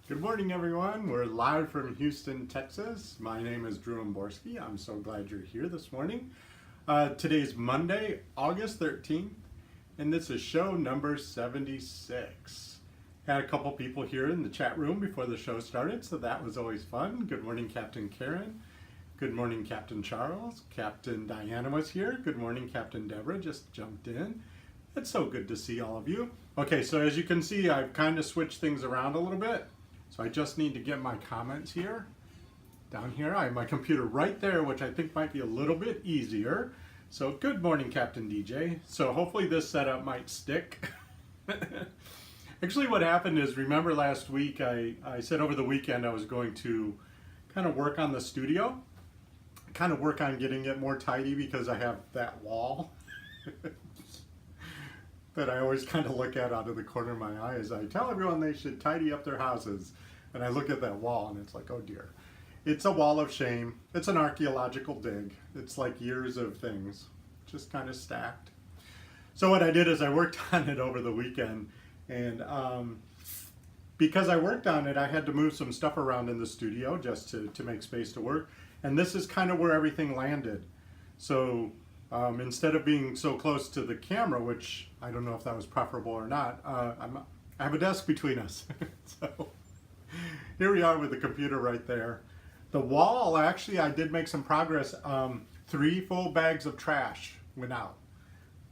Good morning, everyone. We're live from Houston, Texas. My name is Drew Borski. I'm so glad you're here this morning. Today's Monday, August 13th, and this is show number 76. Had a couple people here in the chat room before the show started, so that was always fun. Good morning, Captain Karen. Good morning, Captain Charles. Captain Diana was here. Good morning, Captain Deborah just jumped in. It's so good to see all of you. Okay, so as you can see, I've kind of switched things around a little bit. So I just need to get my comments here. Down here, I have my computer right there, which I think might be a little bit easier. So good morning, Captain DJ. So hopefully this setup might stick. Actually, what happened is, remember last week, I said over the weekend I was going to kind of work on the studio. Kind of work on getting it more tidy because I have that wall that I always kind of look at out of the corner of my eye as I tell everyone they should tidy up their houses. And I look at that wall and it's like, oh dear. It's a wall of shame. It's an archaeological dig. It's like years of things just kind of stacked. So what I did is I worked on it over the weekend, and because I worked on it, I had to move some stuff around in the studio just to make space to work. And this is kind of where everything landed. So instead of being so close to the camera, which I don't know if that was preferable or not, I have a desk between us. So here we are with the computer right there. The wall, actually, I did make some progress. 3 full bags of trash went out.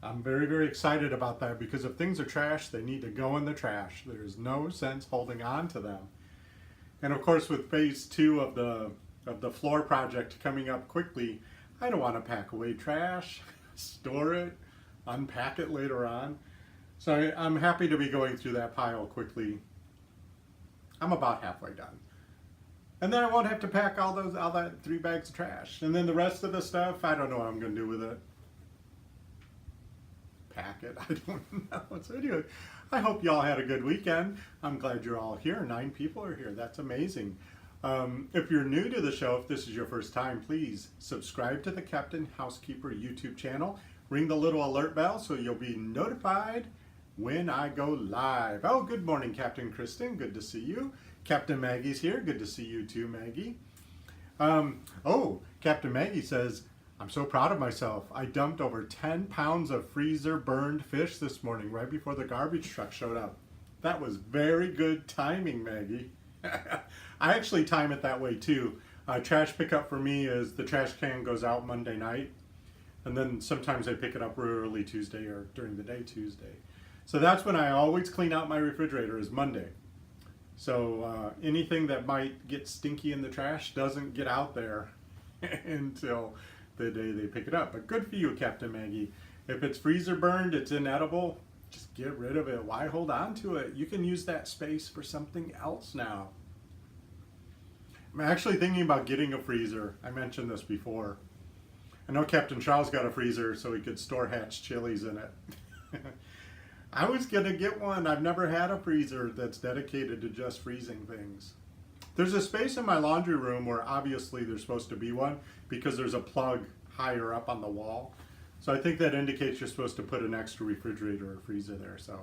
I'm very, very excited about that because if things are trash, they need to go in the trash. There's no sense holding on to them. And of course, with phase 2 of the floor project coming up quickly, I don't want to pack away trash, store it, unpack it later on. So I'm happy to be going through that pile quickly. I'm about halfway done. And then I won't have to pack all that 3 bags of trash. And then the rest of the stuff, I don't know what I'm going to do with it. Pack it, I don't know. So anyway, I hope y'all had a good weekend. I'm glad you're all here. 9 people are here. That's amazing. If you're new to the show, if this is your first time, please subscribe to the Captain Housekeeper YouTube channel. Ring the little alert bell so you'll be notified when I go live. Oh, good morning, Captain Kristen. Good to see you. Captain Maggie's here. Good to see you too, Maggie. Oh, Captain Maggie says, I'm so proud of myself. I dumped over 10 pounds of freezer burned fish this morning right before the garbage truck showed up. That was very good timing, Maggie. I actually time it that way too. Trash pickup for me is the trash can goes out Monday night, and then sometimes I pick it up early Tuesday or during the day Tuesday. So that's when I always clean out my refrigerator, is Monday. So anything that might get stinky in the trash doesn't get out there until the day they pick it up. But good for you, Captain Maggie. If it's freezer burned, it's inedible, just get rid of it. Why hold on to it? You can use that space for something else now. I'm actually thinking about getting a freezer. I mentioned this before. I know Captain Charles got a freezer so he could store Hatch chilies in it. I was gonna get one. I've never had a freezer that's dedicated to just freezing things. There's a space in my laundry room where obviously there's supposed to be one because there's a plug higher up on the wall. So I think that indicates you're supposed to put an extra refrigerator or freezer there. So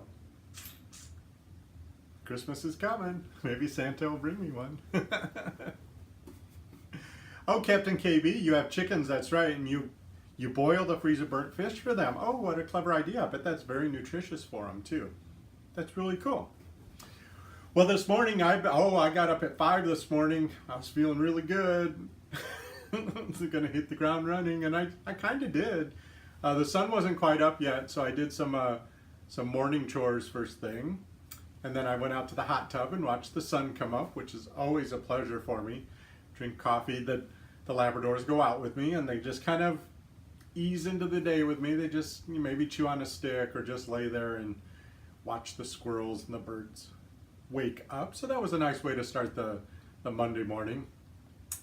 Christmas is coming. Maybe Santa will bring me one. Oh, Captain KB, you have chickens, that's right, and you boil the freezer burnt fish for them. Oh, what a clever idea. I bet that's very nutritious for them too. That's really cool. Well, this morning, I got up at 5 this morning. I was feeling really good. I was going to hit the ground running, and I kind of did. The sun wasn't quite up yet, so I did some morning chores first thing. And then I went out to the hot tub and watched the sun come up, which is always a pleasure for me. Drink coffee. The Labradors go out with me, and they just kind of ease into the day with me. They just maybe chew on a stick or just lay there and watch the squirrels and the birds wake up. So that was a nice way to start the Monday morning.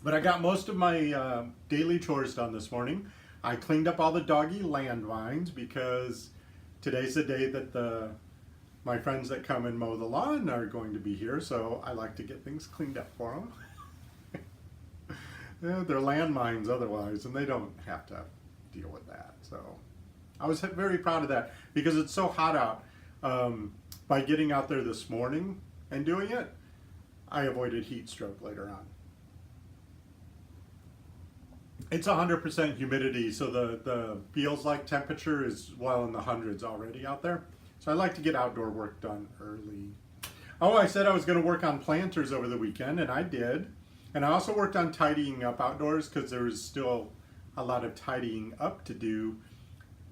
But I got most of my daily chores done this morning. I cleaned up all the doggy landmines because today's the day that my friends that come and mow the lawn are going to be here, so I like to get things cleaned up for them. They're landmines otherwise, and they don't have to deal with that. So I was very proud of that because it's so hot out. By getting out there this morning and doing it, I avoided heat stroke later on. It's 100% humidity, so the feels like temperature is well in the hundreds already out there. So I like to get outdoor work done early. Oh, I said I was going to work on planters over the weekend, and I did. And I also worked on tidying up outdoors because there was still a lot of tidying up to do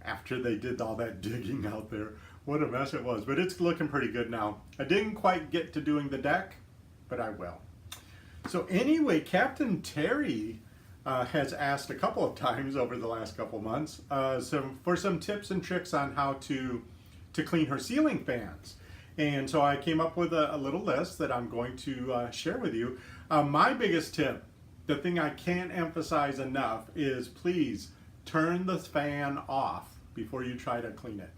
after they did all that digging out there. What a mess it was, but it's looking pretty good now. I didn't quite get to doing the deck, but I will. So anyway, Captain Terry has asked a couple of times over the last couple months for some tips and tricks on how to clean her ceiling fans. And so I came up with a little list that I'm going to share with you. My biggest tip, the thing I can't emphasize enough, is please turn the fan off before you try to clean it.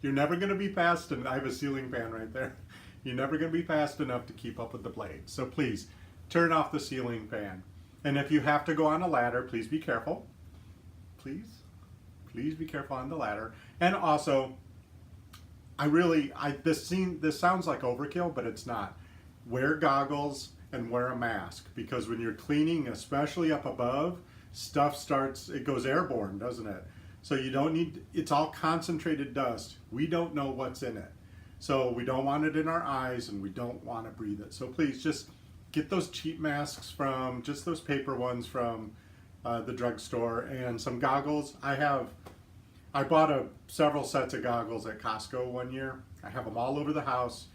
You're never going to be fast enough. I have a ceiling fan right there. You're never going to be fast enough to keep up with the blades. So please turn off the ceiling fan. And if you have to go on a ladder, please be careful. Please be careful on the ladder. And also, this sounds like overkill, but it's not. Wear goggles and wear a mask, because when you're cleaning, especially up above, it goes airborne, doesn't it? So you don't need, it's all concentrated dust. We don't know what's in it. So we don't want it in our eyes, and we don't want to breathe it. So please just get those cheap masks from, just those paper ones from the drugstore, and some goggles. I bought several sets of goggles at Costco one year. I have them all over the house.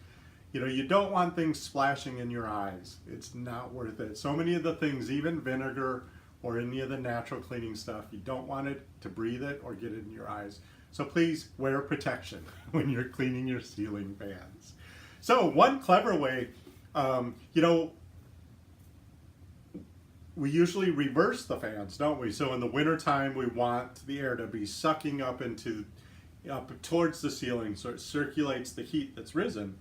You know, you don't want things splashing in your eyes. It's not worth it. So many of the things, even vinegar or any of the natural cleaning stuff, you don't want it to breathe it or get it in your eyes. So please wear protection when you're cleaning your ceiling fans. So one clever way, we usually reverse the fans, don't we? So in the wintertime, we want the air to be sucking up towards the ceiling, so it circulates the heat that's risen.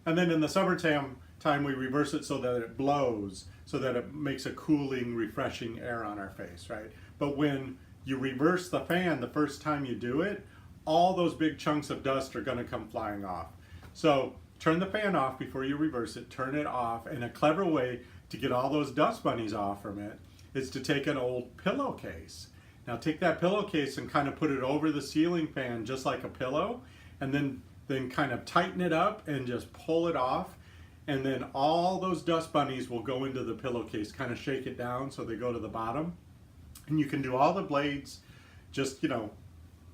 And then in the summertime, we reverse it so that it blows, so that it makes a cooling, refreshing air on our face, right? But when you reverse the fan the first time you do it, all those big chunks of dust are going to come flying off. So turn the fan off before you reverse it, turn it off, and a clever way to get all those dust bunnies off from it is to take an old pillowcase. Now take that pillowcase and kind of put it over the ceiling fan just like a pillow, and then kind of tighten it up and just pull it off, and then all those dust bunnies will go into the pillowcase. Kind of shake it down so they go to the bottom, and you can do all the blades just,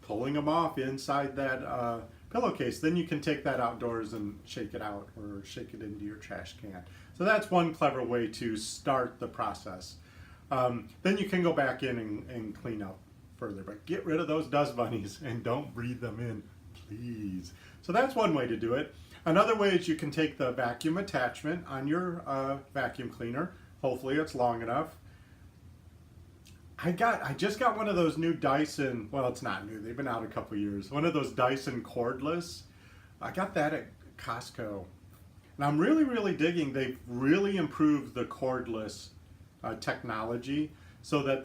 pulling them off inside that pillowcase. Then you can take that outdoors and shake it out or shake it into your trash can. So that's one clever way to start the process. Then you can go back in and clean up further, but get rid of those dust bunnies and don't breathe them in, please. So that's one way to do it. Another way is you can take the vacuum attachment on your vacuum cleaner. Hopefully it's long enough. I just got one of those new Dyson, well, it's not new, they've been out a couple years. One of those Dyson cordless. I got that at Costco. And I'm really, really digging. They've really improved the cordless technology so that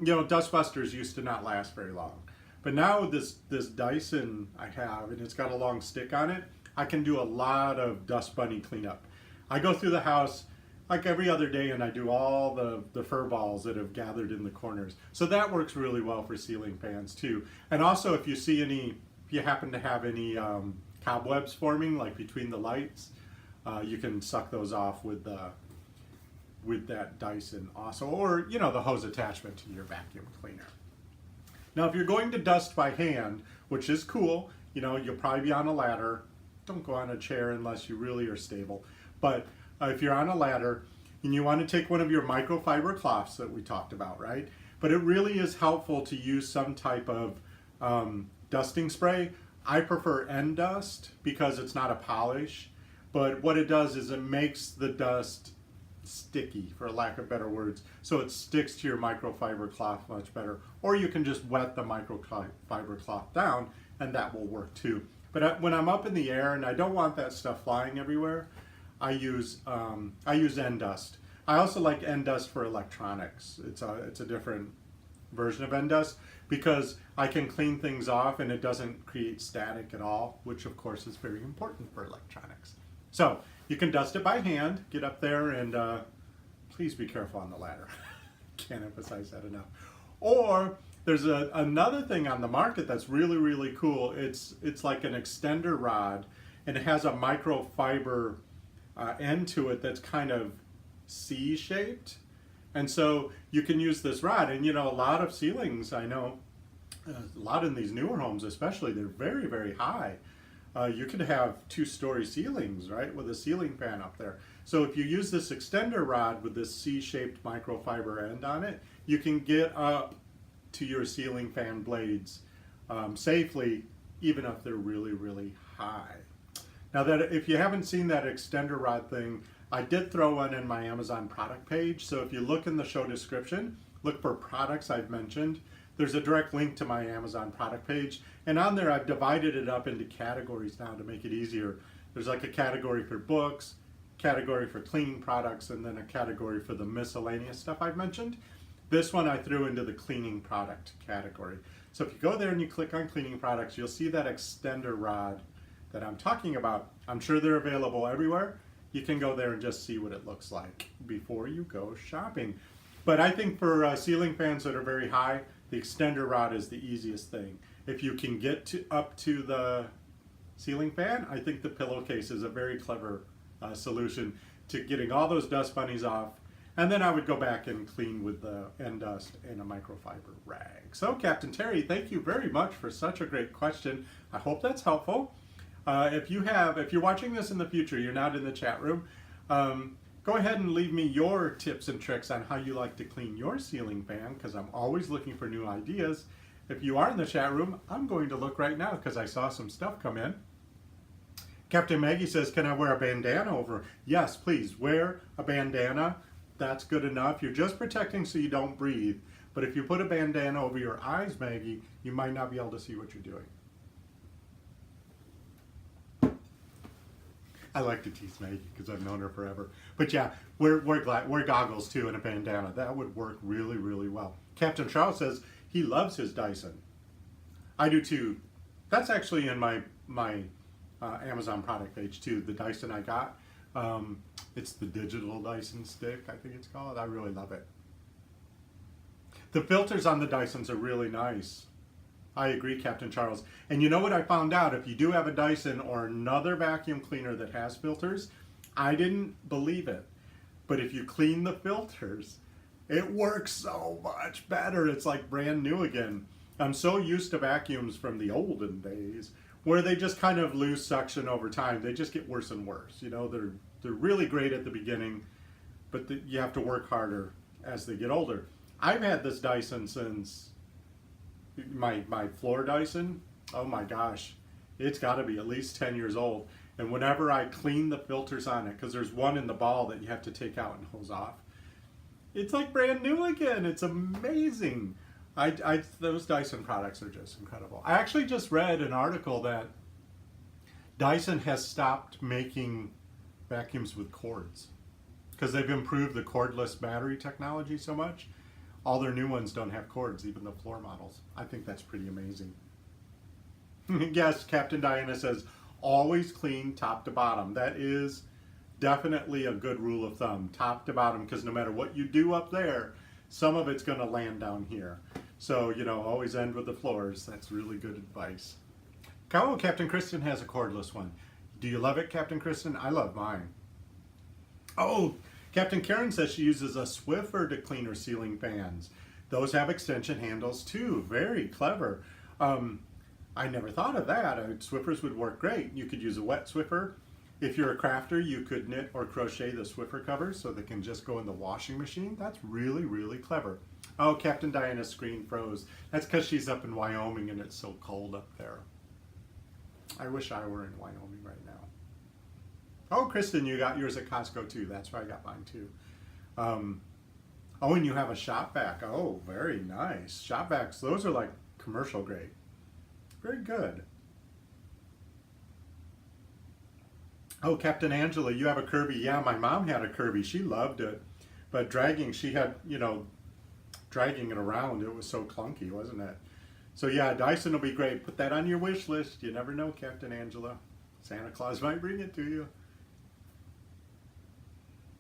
dustbusters used to not last very long. But now this Dyson I have, and it's got a long stick on it, I can do a lot of dust bunny cleanup. I go through the house like every other day, and I do all the fur balls that have gathered in the corners. So that works really well for ceiling fans too. And also if you happen to have any cobwebs forming like between the lights, you can suck those off with that Dyson also, or the hose attachment to your vacuum cleaner. Now, if you're going to dust by hand, which is cool, you'll probably be on a ladder. Don't go on a chair unless you really are stable. But if you're on a ladder and you want to take one of your microfiber cloths that we talked about, right? But it really is helpful to use some type of dusting spray. I prefer End Dust because it's not a polish, but what it does is it makes the dust sticky, for lack of better words, so it sticks to your microfiber cloth much better. Or you can just wet the microfiber cloth down, and that will work too. But when I'm up in the air and I don't want that stuff flying everywhere, I use End Dust. I also like End Dust for electronics. It's a different version of End Dust because I can clean things off and it doesn't create static at all, which of course is very important for electronics. So You can dust it by hand. Get up there and please be careful on the ladder. Can't emphasize that enough. Or there's another thing on the market that's really, really cool. It's like an extender rod, and it has a microfiber end to it that's kind of C-shaped. And so you can use this rod, and you know, a lot of ceilings, I know, a lot in these newer homes especially, they're very, very high. You could have 2-story ceilings, right, with a ceiling fan up there. So if you use this extender rod with this C-shaped microfiber end on it, you can get up to your ceiling fan blades safely, even if they're really, really high. Now, that if you haven't seen that extender rod thing, I did throw one in my Amazon product page. So if you look in the show description, look for products I've mentioned. There's a direct link to my Amazon product page. And on there, I've divided it up into categories now to make it easier. There's like a category for books, category for cleaning products, and then a category for the miscellaneous stuff I've mentioned. This one I threw into the cleaning product category. So if you go there and you click on cleaning products, you'll see that extender rod that I'm talking about. I'm sure they're available everywhere. You can go there and just see what it looks like before you go shopping. But I think for ceiling fans that are very high, the extender rod is the easiest thing. If you can get up to the ceiling fan, I think the pillowcase is a very clever solution to getting all those dust bunnies off. And then I would go back and clean with the end dust and a microfiber rag. So Captain Terry, thank you very much for such a great question. I hope that's helpful. If you're watching this in the future, you're not in the chat room, go ahead and leave me your tips and tricks on how you like to clean your ceiling fan, because I'm always looking for new ideas. If you are in the chat room, I'm going to look right now because I saw some stuff come in. Captain Maggie says, can I wear a bandana over? Yes, please, wear a bandana. That's good enough. You're just protecting so you don't breathe. But if you put a bandana over your eyes, Maggie, you might not be able to see what you're doing. I like to tease Maggie because I've known her forever. But yeah, wear goggles too and a bandana. That would work really, really well. Captain Charles says he loves his Dyson. I do too. That's actually in my Amazon product page too. The Dyson I got. It's the digital Dyson stick, I think it's called. I really love it. The filters on the Dysons are really nice. I agree, Captain Charles. And you know what I found out? If you do have a Dyson or another vacuum cleaner that has filters, I didn't believe it. But if you clean the filters, it works so much better. It's like brand new again. I'm so used to vacuums from the olden days where they just kind of lose suction over time. They just get worse and worse. You know, they're really great at the beginning, but you have to work harder as they get older. I've had this Dyson since my floor Dyson. Oh my gosh, it's got to be at least 10 years old. And whenever I clean the filters on it, because there's one in the ball that you have to take out and hose off, it's like brand new again. It's amazing. Those Dyson products are just incredible. I actually just read an article that Dyson has stopped making vacuums with cords because they've improved the cordless battery technology so much. All their new ones don't have cords, even the floor models. I think that's pretty amazing. Yes, Captain Diana says, always clean top to bottom. That is definitely a good rule of thumb, top to bottom, because no matter what you do up there, some of it's going to land down here. So, you know, always end with the floors. That's really good advice. Oh, Captain Kristen has a cordless one. Do you love it, Captain Kristen? I love mine. Oh, Captain Karen says she uses a Swiffer to clean her ceiling fans. Those have extension handles too. Very clever. I never thought of that. Swiffers would work great. You could use a wet Swiffer. If you're a crafter, you could knit or crochet the Swiffer covers so they can just go in the washing machine. That's really, really clever. Oh, Captain Diana's screen froze. That's because she's up in Wyoming and it's so cold up there. I wish I were in Wyoming right now. Oh, Kristen, you got yours at Costco too. That's where I got mine too. Oh, and you have a shop vac. Oh, very nice. Shop vacs, those are like commercial grade. Very good. Oh, Captain Angela, you have a Kirby. Yeah, my mom had a Kirby. She loved it. But she had, you know, dragging it around, it was so clunky, wasn't it? So yeah, Dyson will be great. Put that on your wish list. You never know, Captain Angela. Santa Claus might bring it to you.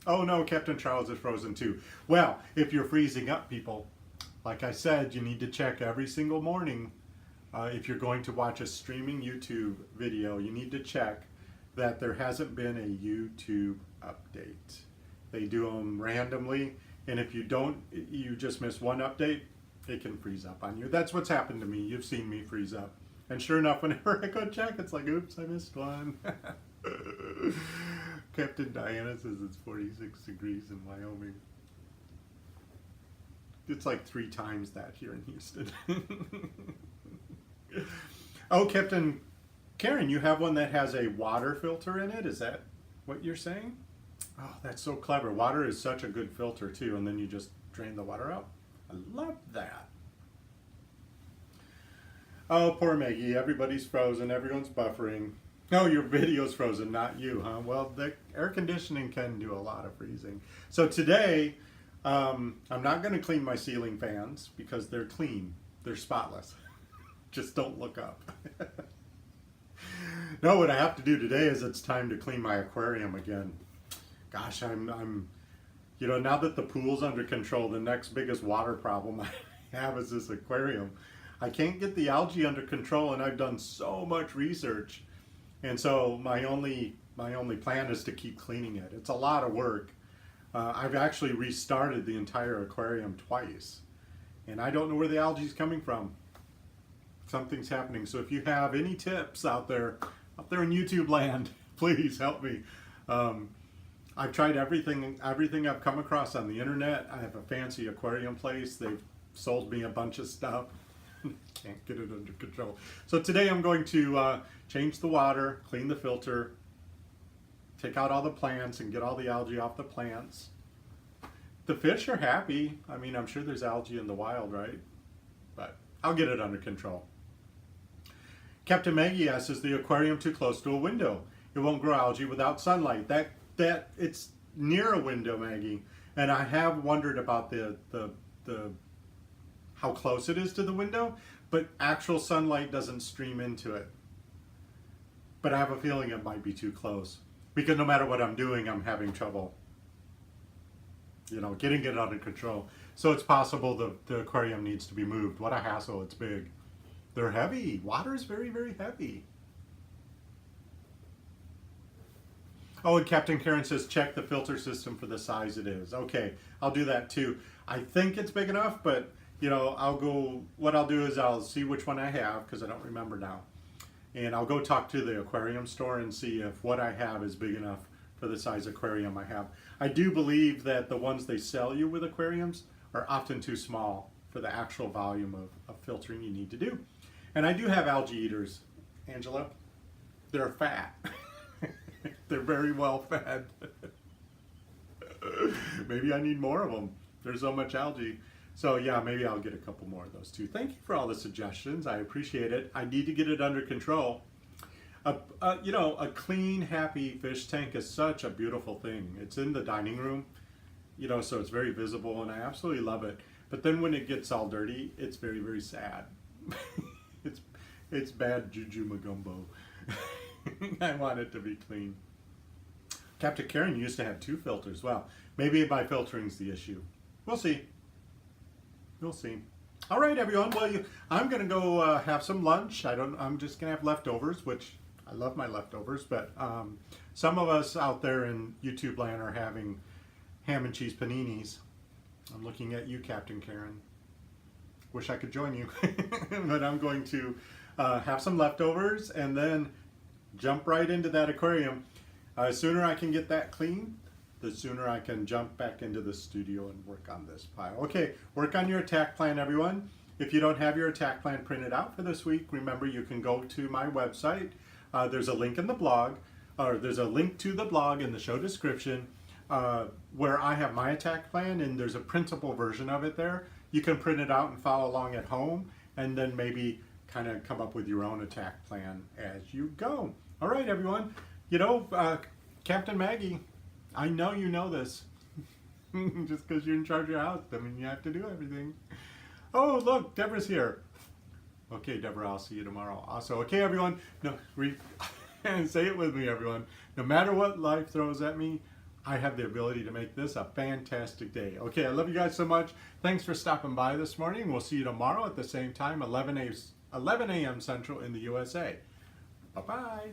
Oh no, Captain Charles is frozen too. Well, if you're freezing up, people, like I said, you need to check every single morning. If you're going to watch a streaming YouTube video, you need to check that there hasn't been a YouTube update. They do them randomly, and if you don't, you just miss one update, it can freeze up on you. That's what's happened to me. You've seen me freeze up. And sure enough, whenever I go check, it's like, oops, I missed one. Captain Diana says it's 46 degrees in Wyoming. It's like 3 times that here in Houston. Oh, Captain Karen, you have one that has a water filter in it? Is that what you're saying? Oh, that's so clever. Water is such a good filter too, and then you just drain the water out. I love that. Oh, poor Maggie. Everybody's frozen. Everyone's buffering. Oh, your video's frozen, not you, huh? Well, the air conditioning can do a lot of freezing. So today, I'm not going to clean my ceiling fans because they're clean. They're spotless. Just don't look up. No, what I have to do today is it's time to clean my aquarium again. Gosh, I'm you know, now that the pool's under control, the next biggest water problem I have is this aquarium. I can't get the algae under control, and I've done so much research. And so my only plan is to keep cleaning it. It's a lot of work. I've actually restarted the entire aquarium twice, and I don't know where the algae is coming from. Something's happening. So if you have any tips out there in YouTube land, please help me. I've tried everything I've come across on the internet. I have a fancy aquarium place. They've sold me a bunch of stuff. Can't get it under control. So today I'm going to change the water, clean the filter, take out all the plants and get all the algae off the plants. The fish are happy. I mean, I'm sure there's algae in the wild, right? But I'll get it under control. Captain Maggie asks, is the aquarium too close to a window? It won't grow algae without sunlight. That it's near a window, Maggie. And I have wondered about the how close it is to the window, but actual sunlight doesn't stream into it. But I have a feeling it might be too close because no matter what I'm doing, I'm having trouble, you know, getting it under control. So it's possible the aquarium needs to be moved. What a hassle, it's big. They're heavy. Water is very, very heavy. Oh, and Captain Karen says, check the filter system for the size it is. Okay, I'll do that too. I think it's big enough, but you know, what I'll do is I'll see which one I have because I don't remember now. And I'll go talk to the aquarium store and see if what I have is big enough for the size aquarium I have. I do believe that the ones they sell you with aquariums are often too small for the actual volume of filtering you need to do. And I do have algae eaters, Angela. They're fat. They're very well fed. Maybe I need more of them. There's so much algae. So yeah, maybe I'll get a couple more of those too. Thank you for all the suggestions. I appreciate it. I need to get it under control. You know, a clean, happy fish tank is such a beautiful thing. It's in the dining room, you know, so it's very visible, and I absolutely love it. But then when it gets all dirty, it's very, very sad. It's bad juju magumbo. I want it to be clean. Captain Karen used to have 2 filters. Well, maybe my filtering's the issue. We'll see. We'll see. All right, everyone. Well, I'm going to go have some lunch. I'm just going to have leftovers, which I love my leftovers. But some of us out there in YouTube land are having ham and cheese paninis. I'm looking at you, Captain Karen. Wish I could join you. But I'm going to have some leftovers and then jump right into that aquarium. Sooner I can get that clean, the sooner I can jump back into the studio and work on this pile. Okay, work on your attack plan, everyone. If you don't have your attack plan printed out for this week, remember you can go to my website. There's a link in the blog, or there's a link to the blog in the show description where I have my attack plan, and there's a printable version of it there. You can print it out and follow along at home, and then maybe kind of come up with your own attack plan as you go. All right, everyone. You know, Captain Maggie, I know you know this. Just because you're in charge of your house, I mean, you have to do everything. Oh, look, Deborah's here. Okay, Deborah, I'll see you tomorrow. Also, okay, everyone. No, say it with me, everyone. No matter what life throws at me, I have the ability to make this a fantastic day. Okay, I love you guys so much. Thanks for stopping by this morning. We'll see you tomorrow at the same time, 11 a.m. Central in the USA. Bye-bye.